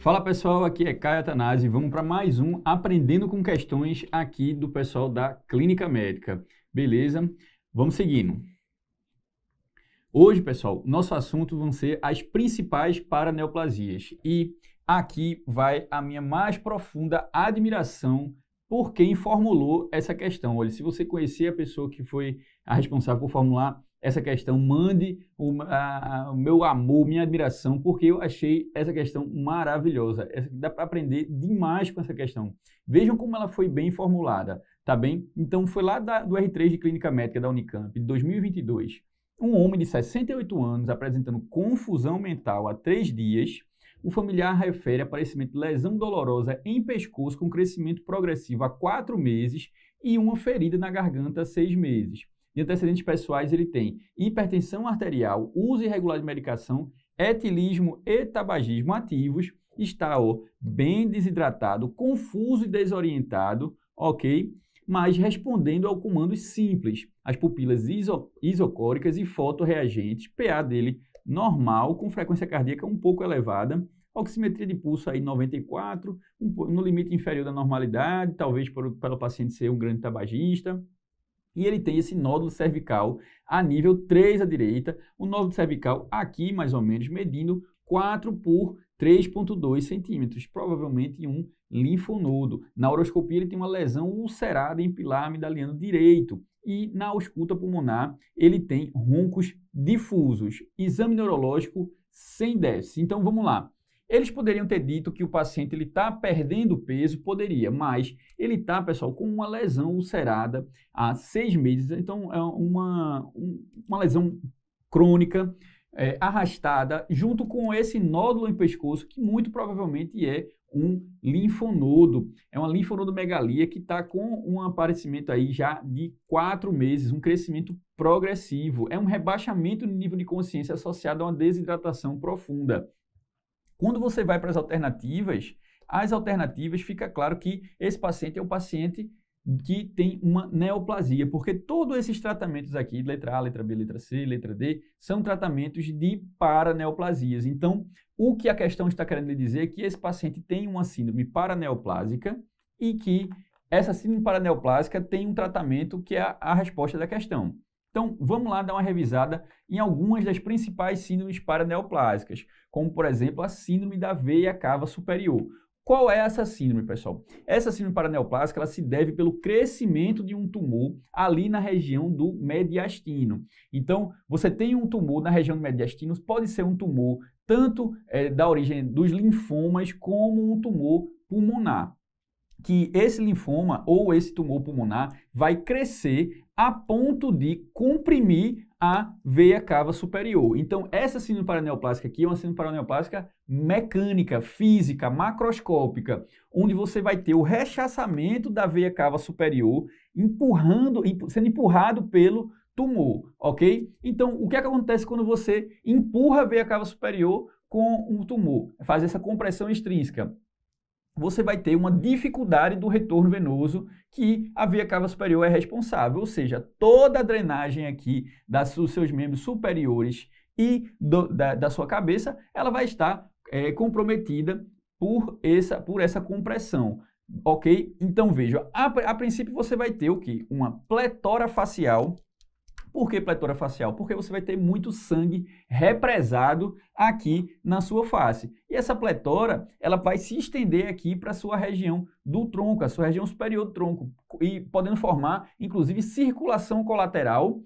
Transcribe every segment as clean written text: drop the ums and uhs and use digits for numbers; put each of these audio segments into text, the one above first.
Fala pessoal, aqui é Caio Atanásio e vamos para mais um Aprendendo com Questões aqui do pessoal da Clínica Médica. Beleza? Vamos seguindo. Hoje, pessoal, nosso assunto vão ser as principais paraneoplasias e aqui vai a minha mais profunda admiração por quem formulou essa questão. Olha, se você conhecer a pessoa que foi a responsável por formular essa questão, mande o meu amor, minha admiração, porque eu achei essa questão maravilhosa. Dá para aprender demais com essa questão. Vejam como ela foi bem formulada, tá bem? Então, foi lá do R3 de Clínica Médica da Unicamp, de 2022. Um homem de 68 anos apresentando confusão mental há 3 dias. O familiar refere aparecimento de lesão dolorosa em pescoço com crescimento progressivo há 4 meses e uma ferida na garganta há 6 meses. De antecedentes pessoais, ele tem hipertensão arterial, uso irregular de medicação, etilismo e tabagismo ativos, está bem desidratado, confuso e desorientado, ok? Mas respondendo ao comandos simples, as pupilas isocóricas e fotorreagentes, PA dele normal, com frequência cardíaca um pouco elevada, oximetria de pulso aí 94, no limite inferior da normalidade, talvez pelo paciente ser um grande tabagista. E ele tem esse nódulo cervical a nível 3 à direita, o nódulo cervical aqui mais ou menos medindo 4 por 3,2 centímetros, provavelmente um linfonodo. Na uroscopia ele tem uma lesão ulcerada em pilar amidaliano direito e na ausculta pulmonar ele tem roncos difusos. Exame neurológico sem déficit. Então vamos lá. Eles poderiam ter dito que o paciente está perdendo peso, poderia, mas ele está, pessoal, com uma lesão ulcerada há 6 meses, então é uma lesão crônica, arrastada, junto com esse nódulo em pescoço, que muito provavelmente é um linfonodo. É uma linfonodomegalia que está com um aparecimento aí já de 4 meses, um crescimento progressivo. É um rebaixamento no nível de consciência associado a uma desidratação profunda. Quando você vai para as alternativas fica claro que esse paciente é um paciente que tem uma neoplasia, porque todos esses tratamentos aqui, letra A, letra B, letra C, letra D, são tratamentos de paraneoplasias. Então, o que a questão está querendo lhe dizer é que esse paciente tem uma síndrome paraneoplásica e que essa síndrome paraneoplásica tem um tratamento que é a resposta da questão. Então, vamos lá dar uma revisada em algumas das principais síndromes paraneoplásicas, como, por exemplo, a síndrome da veia cava superior. Qual é essa síndrome, pessoal? Essa síndrome paraneoplásica ela se deve pelo crescimento de um tumor ali na região do mediastino. Então, você tem um tumor na região do mediastino, pode ser um tumor tanto da origem dos linfomas como um tumor pulmonar. Que esse linfoma ou esse tumor pulmonar vai crescer a ponto de comprimir a veia cava superior. Então, essa síndrome paraneoplásica aqui é uma síndrome paraneoplásica mecânica, física, macroscópica, onde você vai ter o rechaçamento da veia cava superior sendo empurrado pelo tumor, ok? Então, o que é que acontece quando você empurra a veia cava superior com o tumor? Faz essa compressão extrínseca. Você vai ter uma dificuldade do retorno venoso que a veia cava superior é responsável, ou seja, toda a drenagem aqui dos seus membros superiores e da sua cabeça, ela vai estar comprometida por essa compressão, ok? Então, veja, a princípio você vai ter o quê? Uma pletora facial. Por que pletora facial? Porque você vai ter muito sangue represado aqui na sua face. E essa pletora, ela vai se estender aqui para a sua região do tronco, a sua região superior do tronco, e podendo formar, inclusive, circulação colateral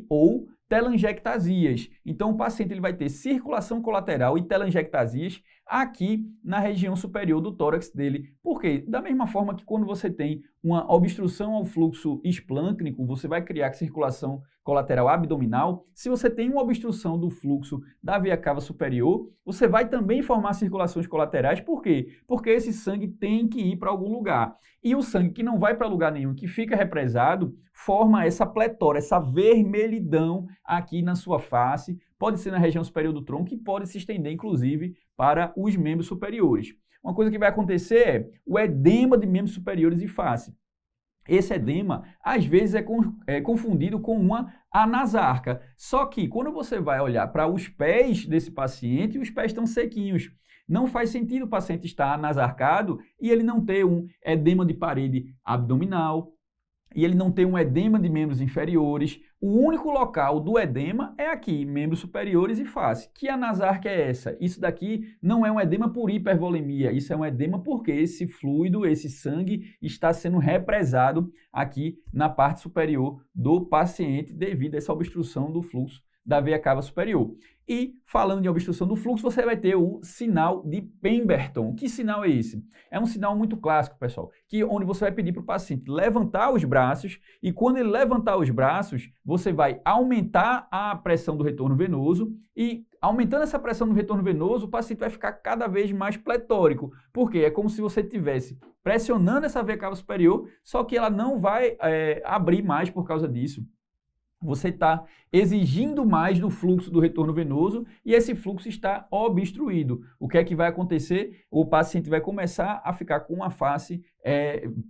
ou telangiectasias. Então, o paciente ele vai ter circulação colateral e telangiectasias aqui na região superior do tórax dele. Por quê? Da mesma forma que quando você tem uma obstrução ao fluxo esplâncnico, você vai criar circulação colateral abdominal. Se você tem uma obstrução do fluxo da veia cava superior, você vai também formar circulações colaterais. Por quê? Porque esse sangue tem que ir para algum lugar. E o sangue que não vai para lugar nenhum, que fica represado, forma essa pletora, essa vermelhidão aqui na sua face. Pode ser na região superior do tronco e pode se estender, inclusive, para os membros superiores. Uma coisa que vai acontecer é o edema de membros superiores e face. esse edema, às vezes, é confundido com uma anasarca. Só que, quando você vai olhar para os pés desse paciente, os pés estão sequinhos. Não faz sentido o paciente estar anasarcado e ele não ter um edema de parede abdominal, e ele não ter um edema de membros inferiores. O único local do edema é aqui, membros superiores e face. Que anasarca é essa? Isso daqui não é um edema por hipervolemia, isso é um edema porque esse fluido, esse sangue está sendo represado aqui na parte superior do paciente devido a essa obstrução do fluxo da veia cava superior. E, falando de obstrução do fluxo, você vai ter o sinal de Pemberton. Que sinal é esse? É um sinal muito clássico, pessoal, onde você vai pedir para o paciente levantar os braços e, quando ele levantar os braços, você vai aumentar a pressão do retorno venoso e, aumentando essa pressão no retorno venoso, o paciente vai ficar cada vez mais pletórico. Por quê? É como se você estivesse pressionando essa veia cava superior, só que ela não vai abrir mais por causa disso. Você está exigindo mais do fluxo do retorno venoso e esse fluxo está obstruído. O que é que vai acontecer? O paciente vai começar a ficar com uma face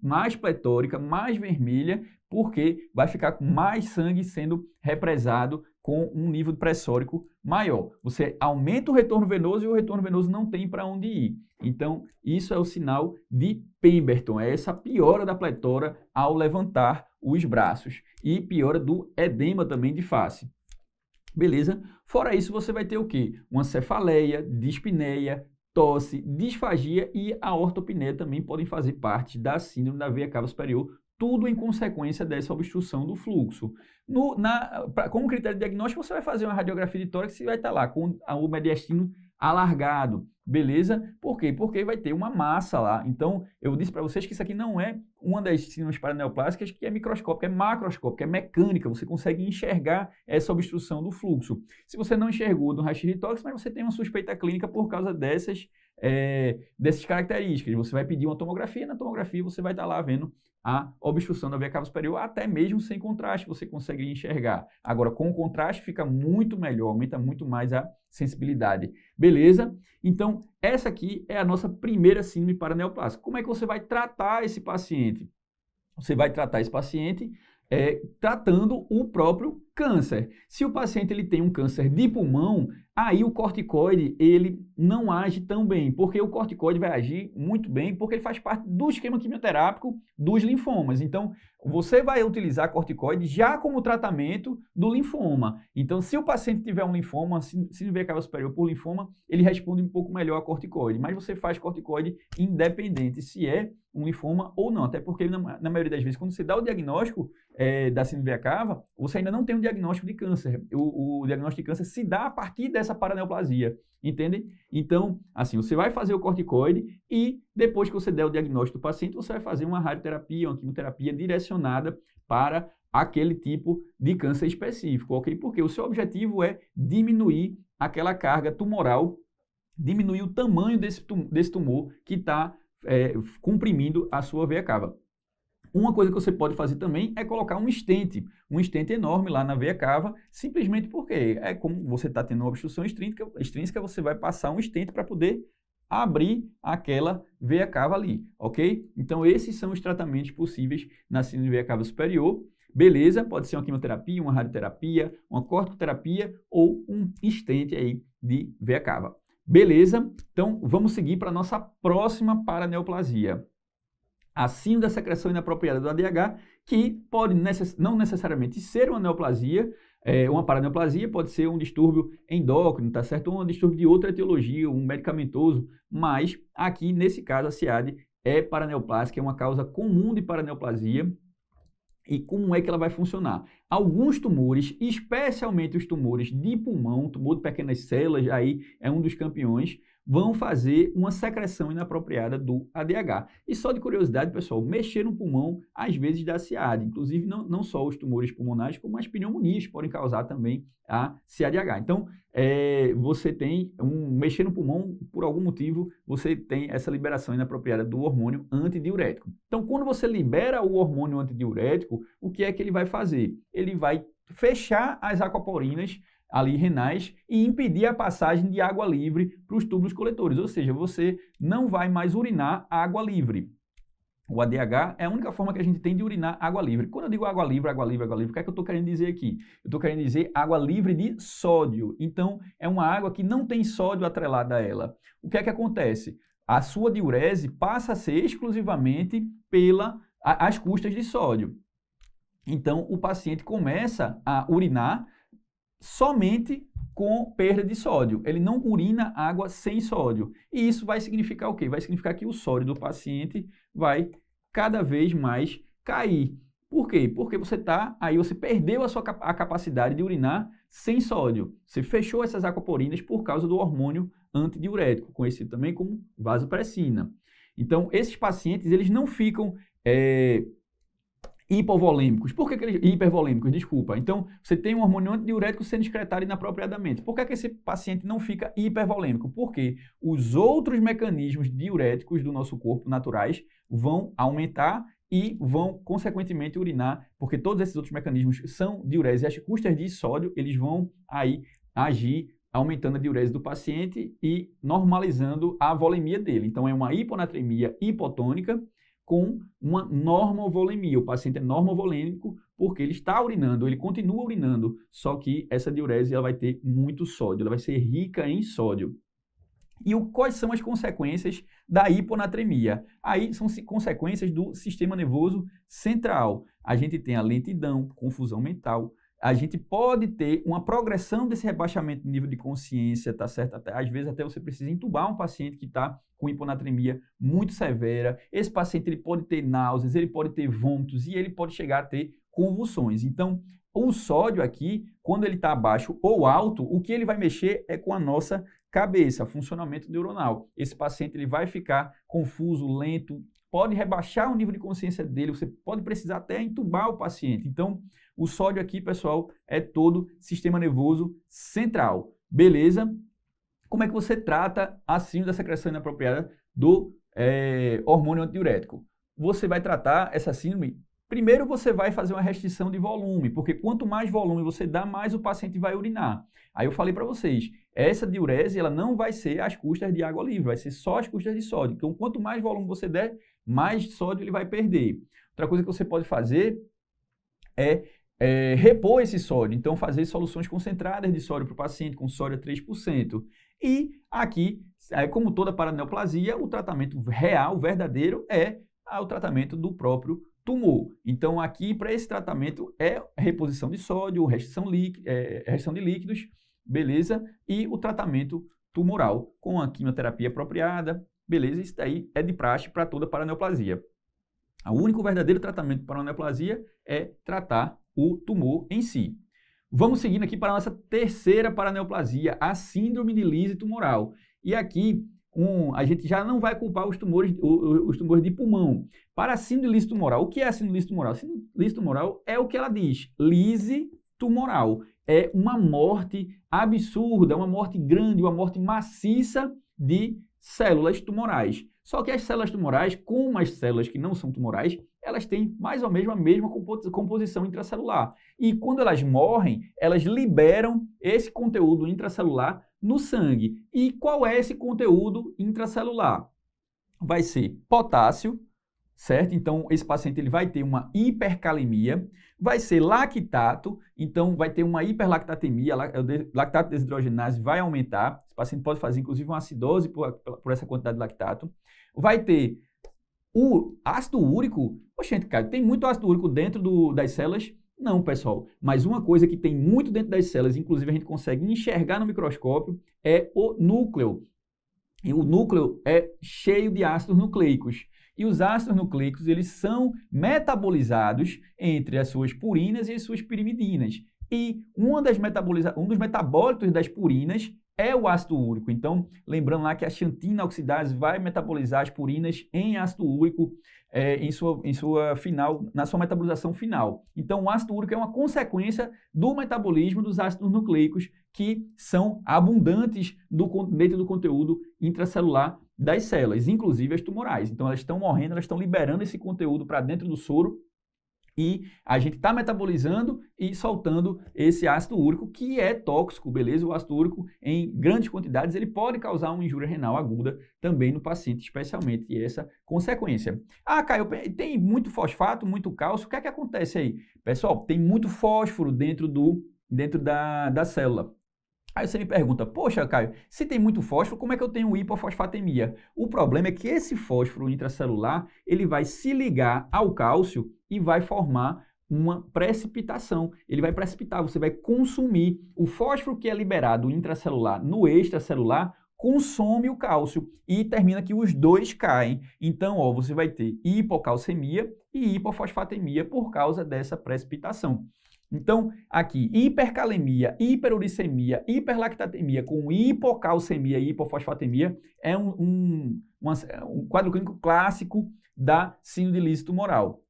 mais pletórica, mais vermelha, porque vai ficar com mais sangue sendo represado com um nível pressórico maior. Você aumenta o retorno venoso e o retorno venoso não tem para onde ir. Então, isso é o sinal de Pemberton, é essa piora da pletora ao levantar os braços e piora do edema também de face. Beleza? Fora isso, você vai ter o quê? Uma cefaleia, dispneia, tosse, disfagia e a ortopneia também podem fazer parte da síndrome da veia cava superior, tudo em consequência dessa obstrução do fluxo. Como critério diagnóstico, você vai fazer uma radiografia de tórax e vai estar lá com o mediastino alargado, beleza? Por quê? Porque vai ter uma massa lá. Então, eu disse para vocês que isso aqui não é uma das síndromes paraneoplásicas que é microscópica, é macroscópica, é mecânica. Você consegue enxergar essa obstrução do fluxo. Se você não enxergou no raio-x de tórax, mas você tem uma suspeita clínica por causa dessas características. Você vai pedir uma tomografia, na tomografia você vai estar lá vendo a obstrução da veia cava superior, até mesmo sem contraste você consegue enxergar. Agora, com contraste fica muito melhor, aumenta muito mais a sensibilidade. Beleza? Então, essa aqui é a nossa primeira síndrome paraneoplásica. Como é que você vai tratar esse paciente? Você vai tratar esse paciente tratando o próprio câncer. Se o paciente ele tem um câncer de pulmão, aí o corticoide ele não age tão bem, porque o corticoide vai agir muito bem, porque ele faz parte do esquema quimioterápico dos linfomas. Então, você vai utilizar corticoide já como tratamento do linfoma. Então, se o paciente tiver um linfoma, se veia cava superior por linfoma, ele responde um pouco melhor a corticoide, mas você faz corticoide independente se é um linfoma ou não, até porque na maioria das vezes, quando você dá o diagnóstico da síndrome veia cava, você ainda não tem um diagnóstico de câncer. O diagnóstico de câncer se dá a partir dessa paraneoplasia, entende? Então, assim, você vai fazer o corticoide e depois que você der o diagnóstico do paciente, você vai fazer uma radioterapia, uma quimioterapia direcionada para aquele tipo de câncer específico, ok? Porque o seu objetivo é diminuir aquela carga tumoral, diminuir o tamanho desse tumor que está comprimindo a sua veia cava. Uma coisa que você pode fazer também é colocar um stent enorme lá na veia cava, simplesmente porque é como você está tendo uma obstrução extrínseca, você vai passar um stent para poder abrir aquela veia cava ali, ok? Então, esses são os tratamentos possíveis na síndrome de veia cava superior. Beleza? Pode ser uma quimioterapia, uma radioterapia, uma corticoterapia ou um stent aí de veia cava. Beleza? Então, vamos seguir para a nossa próxima paraneoplasia. A síndrome da secreção inapropriada do ADH, que pode não necessariamente ser uma neoplasia, uma paraneoplasia, pode ser um distúrbio endócrino, tá certo? Ou um distúrbio de outra etiologia, um medicamentoso, mas aqui, nesse caso, a SIAD é paraneoplásica, é uma causa comum de paraneoplasia. E como é que ela vai funcionar? Alguns tumores, especialmente os tumores de pulmão, tumor de pequenas células, aí é um dos campeões, vão fazer uma secreção inapropriada do ADH. E só de curiosidade, pessoal, mexer no pulmão às vezes dá CIAD. Inclusive, não só os tumores pulmonares, como as pneumonias podem causar também a CIADH. Então, você tem mexer no pulmão, por algum motivo, você tem essa liberação inapropriada do hormônio antidiurético. Então, quando você libera o hormônio antidiurético, o que é que ele vai fazer? Ele vai fechar as aquaporinas ali renais e impedir a passagem de água livre para os túbulos coletores, ou seja, você não vai mais urinar água livre. O ADH é a única forma que a gente tem de urinar água livre. Quando eu digo água livre, o que é que eu estou querendo dizer aqui? Eu estou querendo dizer água livre de sódio. Então, é uma água que não tem sódio atrelada a ela. O que é que acontece? A sua diurese passa a ser exclusivamente às custas de sódio. Então, o paciente começa a urinar somente com perda de sódio. Ele não urina água sem sódio. E isso vai significar o quê? Vai significar que o sódio do paciente vai cada vez mais cair. Por quê? Porque você perdeu a capacidade de urinar sem sódio. Você fechou essas aquaporinas por causa do hormônio antidiurético, conhecido também como vasopressina. Então, esses pacientes, eles não ficam hipovolêmicos. Por que eles... Hipervolêmicos, desculpa. Então, você tem um hormônio antidiurético sendo excretado inapropriadamente. Por que esse paciente não fica hipervolêmico? Porque os outros mecanismos diuréticos do nosso corpo, naturais, vão aumentar e vão, consequentemente, urinar, porque todos esses outros mecanismos são diurese. As custas de sódio, eles vão aí agir aumentando a diurese do paciente e normalizando a volemia dele. Então, é uma hiponatremia hipotônica com uma normovolemia. O paciente é normovolêmico porque ele está urinando, ele continua urinando, só que essa diurese ela vai ter muito sódio, ela vai ser rica em sódio. E quais são as consequências da hiponatremia? Aí são consequências do sistema nervoso central. A gente tem a lentidão, confusão mental. A gente pode ter uma progressão desse rebaixamento de nível de consciência, tá certo? Às vezes até você precisa entubar um paciente que está com hiponatremia muito severa. Esse paciente ele pode ter náuseas, ele pode ter vômitos e ele pode chegar a ter convulsões. Então, o sódio aqui, quando ele está baixo ou alto, o que ele vai mexer é com a nossa cabeça, funcionamento neuronal. Esse paciente ele vai ficar confuso, lento, pode rebaixar o nível de consciência dele, você pode precisar até entubar o paciente. Então, o sódio aqui, pessoal, é todo sistema nervoso central. Beleza? Como é que você trata a síndrome da secreção inapropriada do hormônio antidiurético? Você vai tratar essa síndrome. Primeiro, você vai fazer uma restrição de volume, porque quanto mais volume você dá, mais o paciente vai urinar. Aí eu falei para vocês, essa diurese ela não vai ser às custas de água livre, vai ser só às custas de sódio. Então, quanto mais volume você der, mais sódio ele vai perder. Outra coisa que você pode fazer é repor esse sódio. Então, fazer soluções concentradas de sódio para o paciente, com sódio a 3%. E aqui, como toda paraneoplasia, o tratamento real, verdadeiro, é o tratamento do próprio tumor. Então, aqui, para esse tratamento, é reposição de sódio, restrição de líquidos, beleza? E o tratamento tumoral, com a quimioterapia apropriada, beleza? Isso daí é de praxe para toda paraneoplasia. O único verdadeiro tratamento para a paraneoplasia é tratar o tumor em si. Vamos seguindo aqui para a nossa terceira paraneoplasia, a síndrome de Lise tumoral. E aqui, a gente já não vai culpar os tumores de pulmão. Para a síndrome de Lise tumoral, o que é a síndrome de Lise tumoral? A síndrome de Lise tumoral é o que ela diz, Lise tumoral. É uma morte absurda, uma morte grande, uma morte maciça de células tumorais. Só que as células tumorais, como as células que não são tumorais, elas têm mais ou menos a mesma composição intracelular. E quando elas morrem, elas liberam esse conteúdo intracelular no sangue. E qual é esse conteúdo intracelular? Vai ser potássio, certo? Então, esse paciente ele vai ter uma hipercalemia, vai ser lactato, então vai ter uma hiperlactatemia, lactato desidrogenase vai aumentar, esse paciente pode fazer inclusive uma acidose por essa quantidade de lactato, vai ter o ácido úrico. Gente, cara, tem muito ácido úrico dentro das células? Não, pessoal, mas uma coisa que tem muito dentro das células, inclusive a gente consegue enxergar no microscópio, é o núcleo. E o núcleo é cheio de ácidos nucleicos. E os ácidos nucleicos, eles são metabolizados entre as suas purinas e as suas pirimidinas. E um dos metabólitos das purinas é o ácido úrico. Então, lembrando lá que a xantina oxidase vai metabolizar as purinas em ácido úrico na sua metabolização final. Então, o ácido úrico é uma consequência do metabolismo dos ácidos nucleicos que são abundantes dentro do conteúdo intracelular das células, inclusive as tumorais. Então, elas estão morrendo, elas estão liberando esse conteúdo para dentro do soro E a gente está metabolizando e soltando esse ácido úrico, que é tóxico, beleza? O ácido úrico, em grandes quantidades, ele pode causar uma injúria renal aguda também no paciente, especialmente essa consequência. Ah, Caio, tem muito fosfato, muito cálcio, o que é que acontece aí? Pessoal, tem muito fósforo dentro da célula. Aí você me pergunta, poxa, Caio, se tem muito fósforo, como é que eu tenho hipofosfatemia? O problema é que esse fósforo intracelular, ele vai se ligar ao cálcio e vai formar uma precipitação. Ele vai precipitar, você vai consumir o fósforo que é liberado intracelular no extracelular, consome o cálcio e termina que os dois caem. Então, ó, você vai ter hipocalcemia e hipofosfatemia por causa dessa precipitação. Então, aqui, hipercalemia, hiperuricemia, hiperlactatemia com hipocalcemia e hipofosfatemia é um quadro clínico clássico da síndrome de Liz tumoral.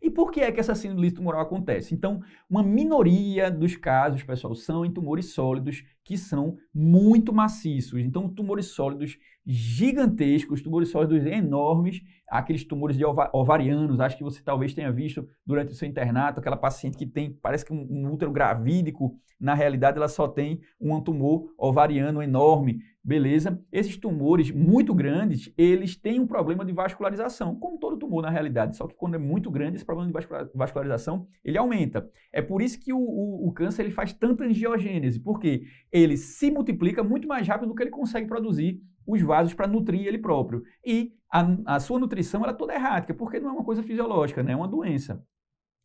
E por que é que essa síndrome de Liz tumoral acontece? Então, uma minoria dos casos, pessoal, são em tumores sólidos que são muito maciços. Então, tumores sólidos gigantescos, tumores sólidos enormes, aqueles tumores de ovarianos, acho que você talvez tenha visto durante o seu internato, aquela paciente que tem, parece que um útero gravídico, na realidade ela só tem um tumor ovariano enorme, beleza? Esses tumores muito grandes, eles têm um problema de vascularização, como todo tumor na realidade, só que quando é muito grande, esse problema de vascularização, ele aumenta. É por isso que o câncer ele faz tanta angiogênese, porque ele se multiplica muito mais rápido do que ele consegue produzir os vasos para nutrir ele próprio. E a sua nutrição ela é toda errática, porque não é uma coisa fisiológica, né? É uma doença.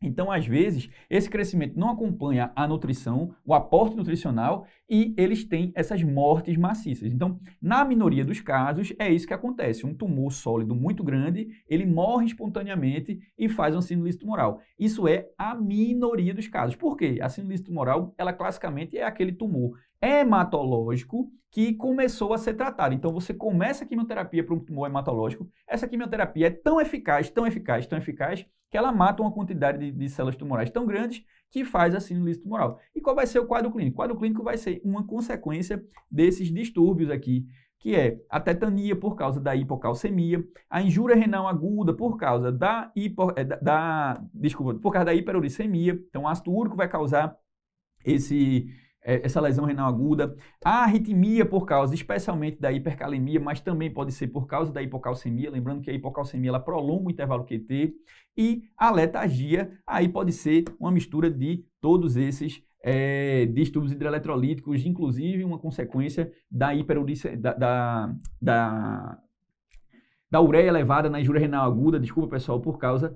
Então, às vezes, esse crescimento não acompanha a nutrição, o aporte nutricional, e eles têm essas mortes maciças. Então, na minoria dos casos, é isso que acontece. Um tumor sólido muito grande, ele morre espontaneamente e faz uma síndrome tumoral. Isso é a minoria dos casos. Por quê? A síndrome tumoral, ela classicamente é aquele tumor hematológico que começou a ser tratado. Então, você começa a quimioterapia para um tumor hematológico, essa quimioterapia é tão eficaz, tão eficaz, tão eficaz, que ela mata uma quantidade de células tumorais tão grandes que faz a síndrome tumoral. E qual vai ser o quadro clínico? O quadro clínico vai ser uma consequência desses distúrbios aqui, que é a tetania por causa da hipocalcemia, a injúria renal aguda por causa por causa da hiperuricemia. Então, o ácido úrico vai causar essa lesão renal aguda, a arritmia por causa especialmente da hipercalemia, mas também pode ser por causa da hipocalcemia, lembrando que a hipocalcemia ela prolonga o intervalo QT, e a letargia, aí pode ser uma mistura de todos esses distúrbios hidroeletrolíticos, inclusive uma consequência da hiperuricemia, da ureia elevada na injúria renal aguda, desculpa pessoal, por causa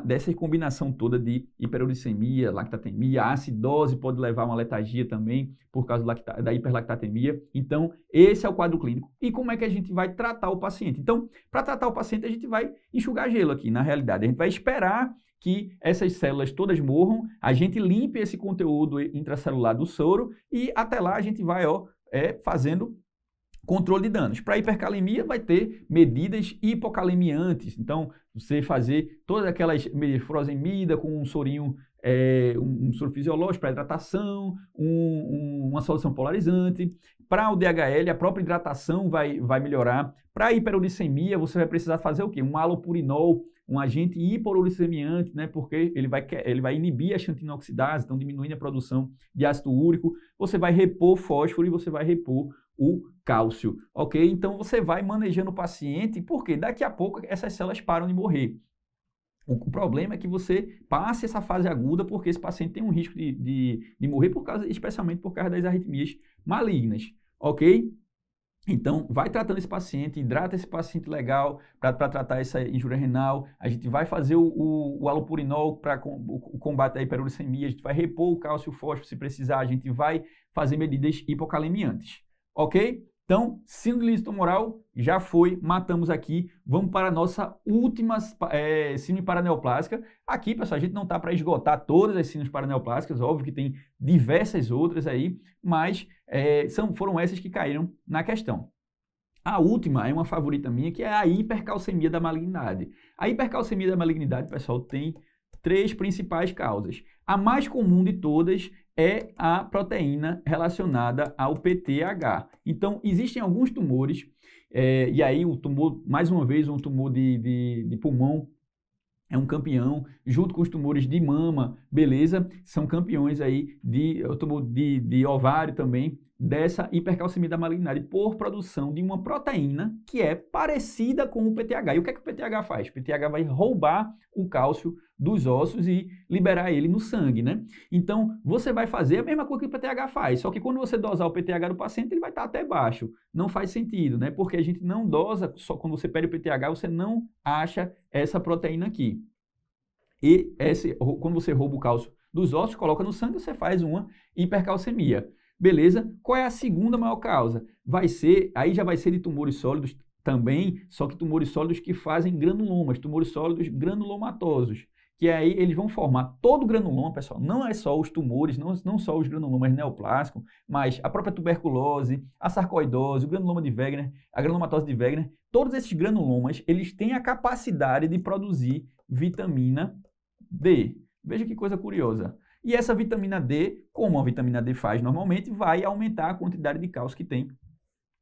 dessa combinação toda de hiperuricemia, lactatemia, a acidose pode levar a uma letargia também, por causa da hiperlactatemia. Então, esse é o quadro clínico. E como é que a gente vai tratar o paciente? Então, para tratar o paciente, a gente vai enxugar gelo aqui, na realidade. A gente vai esperar que essas células todas morram, a gente limpe esse conteúdo intracelular do soro e até lá a gente vai fazendo controle de danos. Para hipercalemia, vai ter medidas hipocalemiantes. Então, você fazer todas aquelas medidas furosemida com um sorinho, um soro fisiológico para hidratação, uma solução polarizante. Para o DHL, a própria hidratação vai melhorar. Para hiperuricemia, você vai precisar fazer o quê? Um halopurinol, um agente hiperuricemiante, né? Porque ele vai inibir a xantina oxidase, então diminuindo a produção de ácido úrico. Você vai repor fósforo e você vai repor o cálcio, ok? Então, você vai manejando o paciente, porque daqui a pouco essas células param de morrer. O problema é que você passe essa fase aguda, porque esse paciente tem um risco de morrer, especialmente por causa das arritmias malignas, ok? Então, vai tratando esse paciente, hidrata esse paciente legal para tratar essa injúria renal. A gente vai fazer o halopurinol para o combate à hiperuricemia, a gente vai repor o cálcio e o fósforo se precisar, a gente vai fazer medidas hipocalemiantes. Ok? Então, síndrome tumoral já foi, matamos aqui. Vamos para a nossa última síndrome paraneoplásica. Aqui, pessoal, a gente não está para esgotar todas as síndromes paraneoplásicas, óbvio que tem diversas outras aí, mas foram essas que caíram na questão. A última é uma favorita minha, que é a hipercalcemia da malignidade. A hipercalcemia da malignidade, pessoal, tem 3 principais causas. A mais comum de todas é a proteína relacionada ao PTH. Então, existem alguns tumores, e aí o tumor, mais uma vez, um tumor de pulmão, é um campeão, junto com os tumores de mama, beleza? São campeões aí de ovário também, dessa hipercalcemia da malignidade por produção de uma proteína que é parecida com o PTH. E o que é que o PTH faz? O PTH vai roubar o cálcio dos ossos e liberar ele no sangue, né? Então, você vai fazer a mesma coisa que o PTH faz, só que quando você dosar o PTH do paciente, ele vai estar até baixo. Não faz sentido, né? Porque a gente não dosa, só quando você pede o PTH, você não acha essa proteína aqui. E quando você rouba o cálcio dos ossos, coloca no sangue, você faz uma hipercalcemia. Beleza? Qual é a segunda maior causa? Aí já vai ser de tumores sólidos também, só que tumores sólidos que fazem granulomas, tumores sólidos granulomatosos, que aí eles vão formar todo o granuloma, pessoal, não é só os tumores, não só os granulomas neoplásicos, mas a própria tuberculose, a sarcoidose, o granuloma de Wegener, a granulomatose de Wegener, todos esses granulomas, eles têm a capacidade de produzir vitamina D. Veja que coisa curiosa. E essa vitamina D, como a vitamina D faz normalmente, vai aumentar a quantidade de cálcio que tem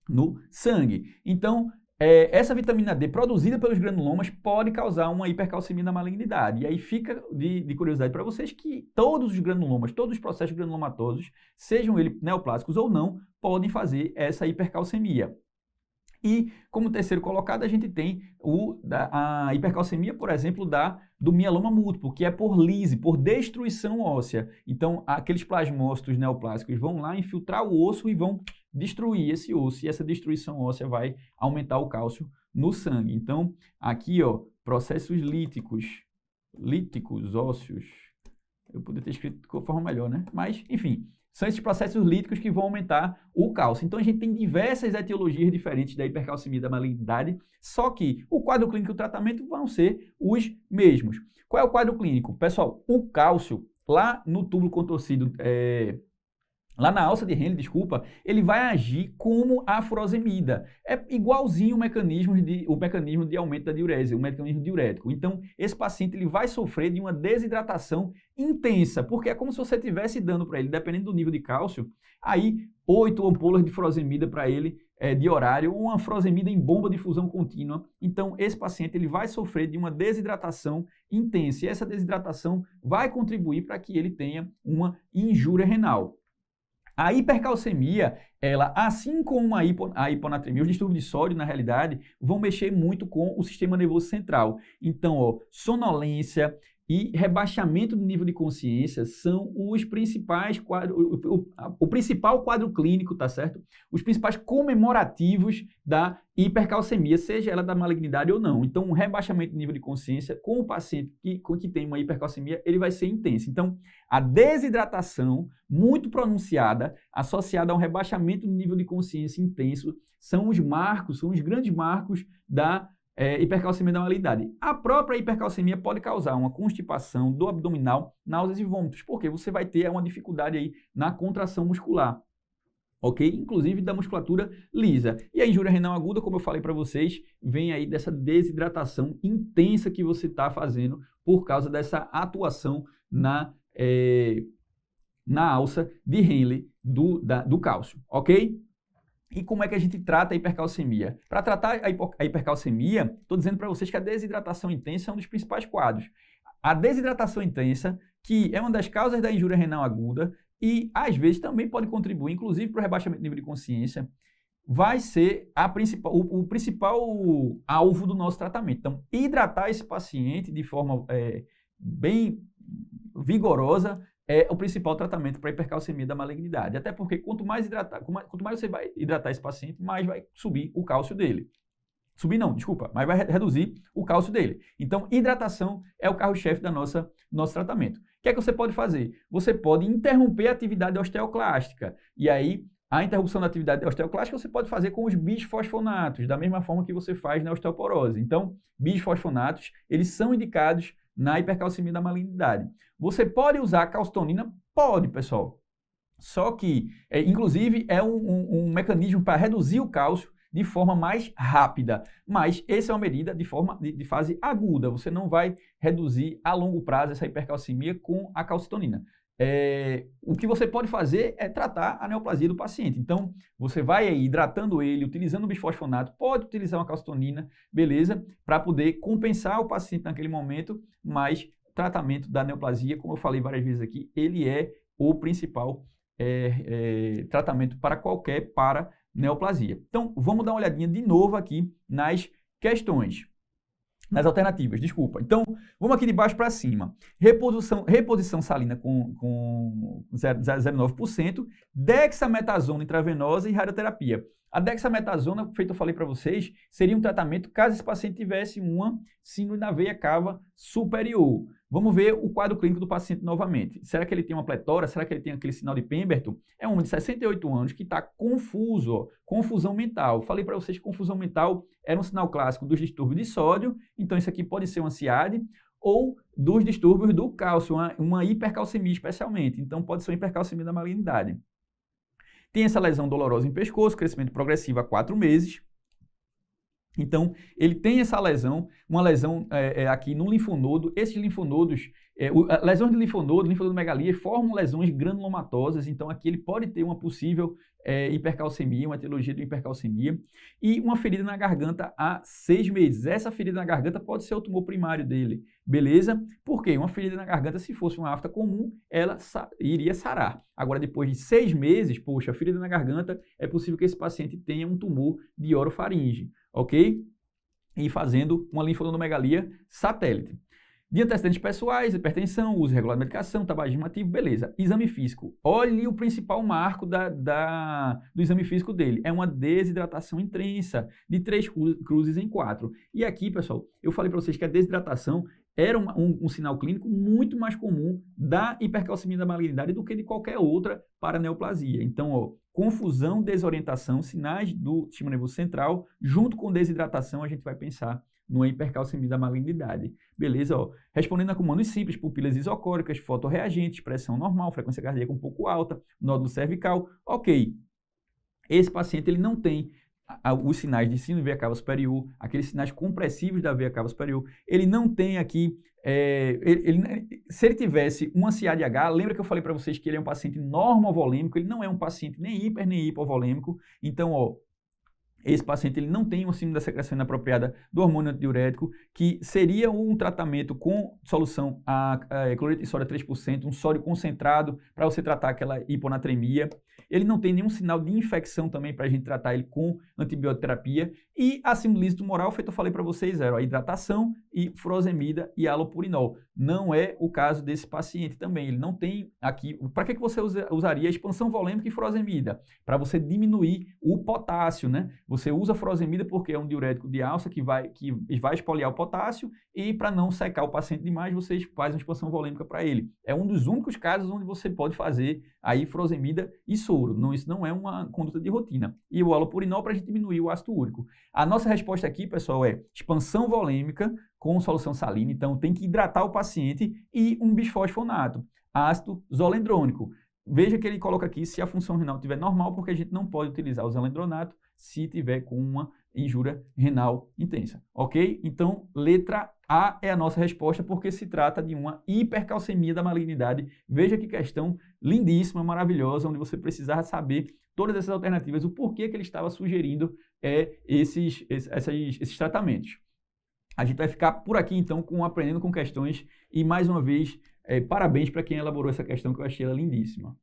no sangue. Então, essa vitamina D produzida pelos granulomas pode causar uma hipercalcemia da malignidade. E aí fica de curiosidade para vocês que todos os granulomas, todos os processos granulomatosos, sejam eles neoplásicos ou não, podem fazer essa hipercalcemia. E como terceiro colocado, a gente tem a hipercalcemia, por exemplo, do mieloma múltiplo, que é por lise, por destruição óssea. Então, aqueles plasmócitos neoplásicos vão lá infiltrar o osso e vão destruir esse osso. E essa destruição óssea vai aumentar o cálcio no sangue. Então, aqui, ó, processos líticos ósseos. Eu poderia ter escrito de forma melhor, né? Mas, enfim, são esses processos líticos que vão aumentar o cálcio. Então, a gente tem diversas etiologias diferentes da hipercalcemia da malignidade, só que o quadro clínico e o tratamento vão ser os mesmos. Qual é o quadro clínico? Pessoal, o cálcio, lá no túbulo contorcido, lá na alça de Henle, ele vai agir como a furosemida. É igualzinho o mecanismo de aumento da diurese, o mecanismo diurético. Então, esse paciente ele vai sofrer de uma desidratação intensa, porque é como se você estivesse dando para ele, dependendo do nível de cálcio, aí 8 ampolas de furosemida para ele de horário, ou uma furosemida em bomba de fusão contínua. Então, esse paciente ele vai sofrer de uma desidratação intensa, e essa desidratação vai contribuir para que ele tenha uma injúria renal. A hipercalcemia, ela, assim como a hiponatremia, os distúrbios de sódio, na realidade, vão mexer muito com o sistema nervoso central. Então, ó, sonolência e rebaixamento do nível de consciência são os principais quadros, o principal quadro clínico, tá certo? Os principais comemorativos da hipercalcemia, seja ela da malignidade ou não. Então, um rebaixamento do nível de consciência com o paciente que tem uma hipercalcemia, ele vai ser intenso. Então, a desidratação muito pronunciada, associada a um rebaixamento do nível de consciência intenso, são os grandes marcos da hipercalcemia da malignidade. A própria hipercalcemia pode causar uma constipação do abdominal, náuseas e vômitos, porque você vai ter uma dificuldade aí na contração muscular, ok? Inclusive da musculatura lisa. E a injúria renal aguda, como eu falei para vocês, vem aí dessa desidratação intensa que você está fazendo por causa dessa atuação na alça de Henle do cálcio, ok? E como é que a gente trata a hipercalcemia? Para tratar a hipercalcemia, estou dizendo para vocês que a desidratação intensa é um dos principais quadros. A desidratação intensa, que é uma das causas da injúria renal aguda e, às vezes, também pode contribuir, inclusive, para o rebaixamento do nível de consciência, vai ser o principal alvo do nosso tratamento. Então, hidratar esse paciente de forma bem vigorosa é o principal tratamento para a hipercalcemia da malignidade. Até porque quanto mais você vai hidratar esse paciente, mais vai subir o cálcio dele. Subir não, desculpa, mas vai reduzir o cálcio dele. Então, hidratação é o carro-chefe do nosso tratamento. O que é que você pode fazer? Você pode interromper a atividade osteoclástica. E aí, a interrupção da atividade osteoclástica você pode fazer com os bisfosfonatos, da mesma forma que você faz na osteoporose. Então, bisfosfonatos, eles são indicados na hipercalcemia da malignidade. Você pode usar calcitonina? Pode, pessoal. Só que, inclusive, é um mecanismo para reduzir o cálcio de forma mais rápida. Mas essa é uma medida de fase aguda. Você não vai reduzir a longo prazo essa hipercalcemia com a calcitonina. o que você pode fazer é tratar a neoplasia do paciente. Então, você vai aí hidratando ele, utilizando o bisfosfonato, pode utilizar uma calcitonina, beleza? Para poder compensar o paciente naquele momento, mas tratamento da neoplasia, como eu falei várias vezes aqui, ele é o principal tratamento para qualquer paraneoplasia. Então, vamos dar uma olhadinha de novo aqui nas questões. Nas alternativas, desculpa. Então, vamos aqui de baixo para cima. Reposição salina com 0,9%, dexametasona intravenosa e radioterapia. A dexametasona, feito eu falei para vocês, seria um tratamento caso esse paciente tivesse uma síndrome da veia cava superior. Vamos ver o quadro clínico do paciente novamente. Será que ele tem uma pletora? Será que ele tem aquele sinal de Pemberton? É um homem de 68 anos que está confuso, ó, confusão mental. Falei para vocês que confusão mental era um sinal clássico dos distúrbios de sódio, então isso aqui pode ser uma CIAD, ou dos distúrbios do cálcio, uma hipercalcemia especialmente. Então pode ser uma hipercalcemia da malignidade. Tem essa lesão dolorosa em pescoço, crescimento progressivo há 4 meses. Então, ele tem essa lesão, uma lesão aqui no linfonodo. Esses linfonodos, lesões de linfonodomegalia, formam lesões granulomatosas. Então, aqui ele pode ter uma possível hipercalcemia, uma etiologia de hipercalcemia. E uma ferida na garganta há 6 meses. Essa ferida na garganta pode ser o tumor primário dele, beleza? Porque uma ferida na garganta, se fosse uma afta comum, ela iria sarar. Agora, depois de 6 meses, poxa, a ferida na garganta, é possível que esse paciente tenha um tumor de orofaringe. Ok? E fazendo uma linfonodomegalia satélite. De antecedentes pessoais, hipertensão, uso irregular de medicação, tabagismo ativo, beleza. Exame físico. Olhe o principal marco do exame físico dele. É uma desidratação intensa de 3 cruzes em 4. E aqui, pessoal, eu falei para vocês que a desidratação era um sinal clínico muito mais comum da hipercalcemia da malignidade do que de qualquer outra paraneoplasia. Então, ó, confusão, desorientação, sinais do sistema nervoso central, junto com desidratação, a gente vai pensar numa hipercalcemia da malignidade. Beleza? Ó, respondendo a comandos simples, pupilas isocóricas, fotorreagentes, pressão normal, frequência cardíaca um pouco alta, nódulo cervical. Ok. Esse paciente ele não tem os sinais de síndrome veia cava superior, aqueles sinais compressivos da veia cava superior. Ele não tem aqui, se ele tivesse uma CADH, lembra que eu falei para vocês que ele é um paciente normovolêmico, ele não é um paciente nem hiper nem hipovolêmico. Então, ó, esse paciente ele não tem uma síndrome da secreção inapropriada do hormônio antidiurético, que seria um tratamento com solução a cloreto de sódio 3%, um sódio concentrado para você tratar aquela hiponatremia. Ele não tem nenhum sinal de infecção também para a gente tratar ele com antibioterapia. E a síndrome tumoral, feito eu falei para vocês, era a hidratação e furosemida e halopurinol. Não é o caso desse paciente também. Ele não tem aqui... Para que você usaria expansão volêmica e furosemida? Para você diminuir o potássio, né? Você usa a furosemida porque é um diurético de alça que vai espoliar o potássio, e para não secar o paciente demais, você faz uma expansão volêmica para ele. É um dos únicos casos onde você pode fazer aí furosemida e soro. Não, isso não é uma conduta de rotina. E o halopurinol para a gente diminuir o ácido úrico. A nossa resposta aqui, pessoal, é expansão volêmica com solução salina. Então, tem que hidratar o paciente e um bisfosfonato, ácido zolendrônico. Veja que ele coloca aqui se a função renal estiver normal, porque a gente não pode utilizar o zolendronato se tiver com uma injúria renal intensa, ok? Então, letra A é a nossa resposta, porque se trata de uma hipercalcemia da malignidade. Veja que questão lindíssima, maravilhosa, onde você precisava saber todas essas alternativas, o porquê que ele estava sugerindo esses tratamentos. A gente vai ficar por aqui, então, aprendendo com questões, e mais uma vez, parabéns para quem elaborou essa questão, que eu achei ela lindíssima.